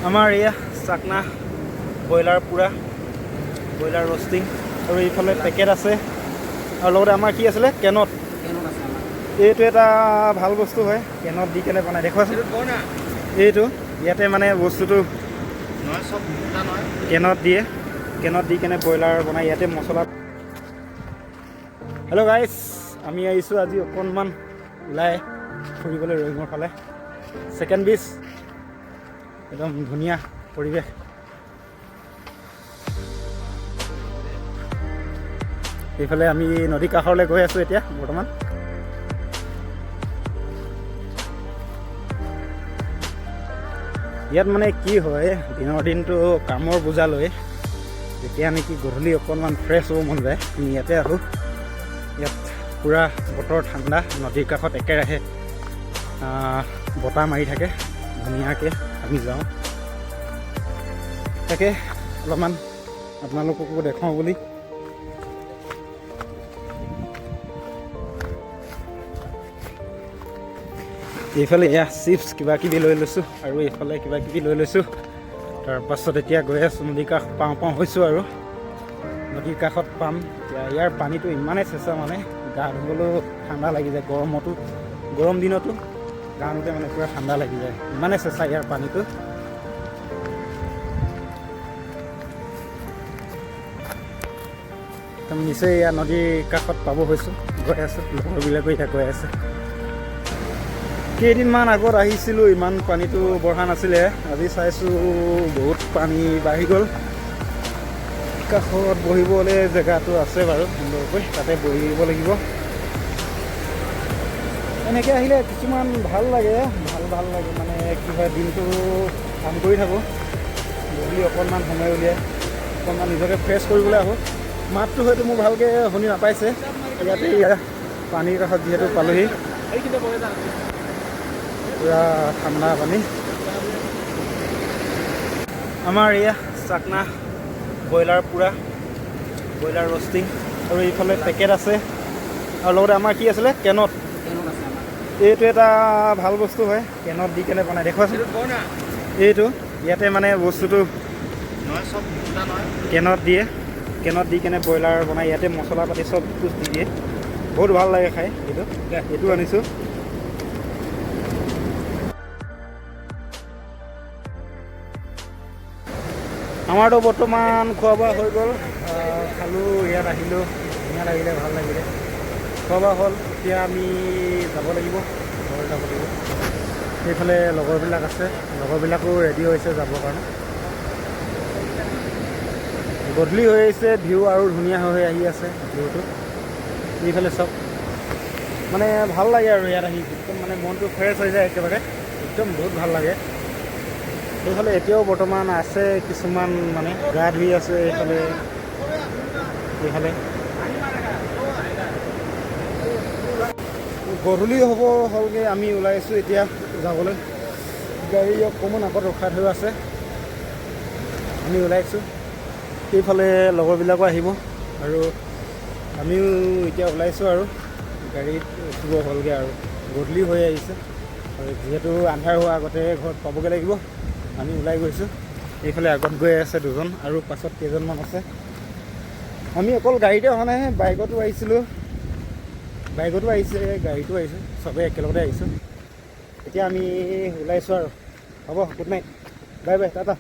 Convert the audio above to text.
আমাৰ এয়া চাকনা ব্ৰইলাৰ পুৰা ব্ৰইলাৰ ৰষ্টিং আৰু এইফালে পেকেট আছে আৰু লগতে আমাৰ কি আছিলে কেনত এইটো এটা ভাল বস্তু হয় কেনত দি কেনে বনাই দেখুৱাচোন এইটো ইয়াতে মানে বস্তুটো কেনত দি কেনে ব্ৰইলাৰ বনাই ইয়াতে মছলা। হেল্ল' গাইজ, আমি আহিছোঁ আজি অকণমান ওলাই ফুৰিবলৈ ৰয়িঙৰ ফালে। ছেকেণ্ড বিচ একদম ধুনীয়া পৰিৱেশ। এইফালে আমি নদী কাষৰলৈ গৈ আছোঁ এতিয়া বৰ্তমান। ইয়াত মানে কি হয়, দিনৰ দিনটো কামৰ বোজা লৈ যেতিয়া নেকি গধূলি অকণমান ফ্ৰেছ হ'ব মন যায় আমি ইয়াতে আহোঁ। ইয়াত পূৰা বতৰ ঠাণ্ডা, নদীৰ কাষত একেৰাহে বতাহ মাৰি থাকে ধুনীয়াকৈ। আমি যাওঁ তাকে অলপমান আপোনালোককো দেখাওঁ বুলি। এইফালে এয়া চিপছ কিবা কিবি লৈ লৈছোঁ আৰু এইফালে কিবা কিবি লৈ লৈছোঁ। তাৰপাছত এতিয়া গৈ আছোঁ নদীৰ কাষ পাওঁ হৈছোঁ আৰু নদীৰ কাষত পাম। এতিয়া ইয়াৰ পানীটো ইমানেই চেঁচা মানে গা ধুবলৈও ঠাণ্ডা লাগি যায়। গৰম দিনতো গা ধুতে মানে পূৰা ঠাণ্ডা লাগি যায়, ইমানেই চেঁচা ইয়াৰ পানীটো। একদম নিচেই এয়া নদীৰ কাষত পাব হৈছোঁ, গৈ আছোঁ। লগৰবিলাকো এতিয়া গৈ আছে। কেইদিনমান আগত আহিছিলোঁ, ইমান পানীটো বঢ়া নাছিলে। আজি চাইছোঁ বহুত পানী বাঢ়ি গ'ল। কাষত বহিবলৈ জেগাটো আছে বাৰু সুন্দৰকৈ, তাতে বহিব লাগিব। এনেকৈ আহিলে কিছুমান ভাল লাগে মানে কি হয়, দিনটো কাম কৰি থাকোঁ, বহি অকণমান সময় উলিয়াই অকণমান নিজকে ফ্ৰেছ কৰিবলৈ আহোঁ। মাতটো হয়তো মোৰ ভালকৈ শুনি নাপাইছে, ইয়াতে পানীৰ কাষত যিহেতু পালোহি। পূৰা ঠাণ্ডা পানী। আমাৰ এয়া চাকনা ব্ৰইলাৰ পুৰা ব্ৰইলাৰ ৰষ্টিং আৰু এইফালে পেকেট আছে আৰু লগতে আমাৰ কি আছিলে কেনত। এইটো এটা ভাল বস্তু হয় কেনত দি কেনে বনাই দেখুৱাচোন এইটো ইয়াতে মানে বস্তুটো কেনত দি কেনে ব্ৰইলাৰ বনাই ইয়াতে মছলা পাতি চব বস্তু দি দিয়ে। বহুত ভাল লাগে খাই। এইটো আনিছোঁ। আমাৰতো বৰ্তমান খোৱা বোৱা হৈ গ'ল, খালোঁ, ইয়াত আহিলোঁ, ধুনীয়া লাগিলে, ভাল লাগিলে। খোৱা বোৱা হ'ল, এতিয়া আমি যাব লাগিব, ঘৰ যাব লাগিব। সেইফালে লগৰবিলাক আছে, লগৰবিলাকো ৰেডি হৈছে যাবৰ কাৰণে। গধূলি হৈ আহিছে, ভিউ আৰু ধুনীয়া হৈ আহি আছে ভিউটো। এইফালে চব মানে ভাল লাগে আৰু ইয়াত আহি একদম মানে মনটো ফ্ৰেছ হৈ যায় একেবাৰে, একদম বহুত ভাল লাগে। এইফালে এতিয়াও বৰ্তমান আছে কিছুমান মানে গা ধুই আছে। এইফালে গধূলি হ'লগৈ, আমি ওলাইছোঁ এতিয়া যাবলৈ। গাড়ী অকণমান আগত ৰখাই থৈ আছে, আমি ওলাইছোঁ। সেইফালে লগৰবিলাকো আহিব আৰু আমিও এতিয়া ওলাইছোঁ আৰু গাড়ীত উঠিব হ'লগৈ আৰু গধূলি হৈ আহিছে আৰু যিহেতু আন্ধাৰ হোৱাৰ আগতে ঘৰত পাবগৈ লাগিব। আমি ওলাই গৈছোঁ। এইফালে আগত গৈ আছে দুজন আৰু পাছত কেইজনমান আছে। আমি অকল গাড়ীতে অহা নাই, বাইকতো আহিছিলোঁ, গাড়ীতো আহিছোঁ, চবেই একেলগতে আহিছোঁ। এতিয়া আমি ওলাইছোঁ আৰু হ'ব, good night, bye bye, Tata.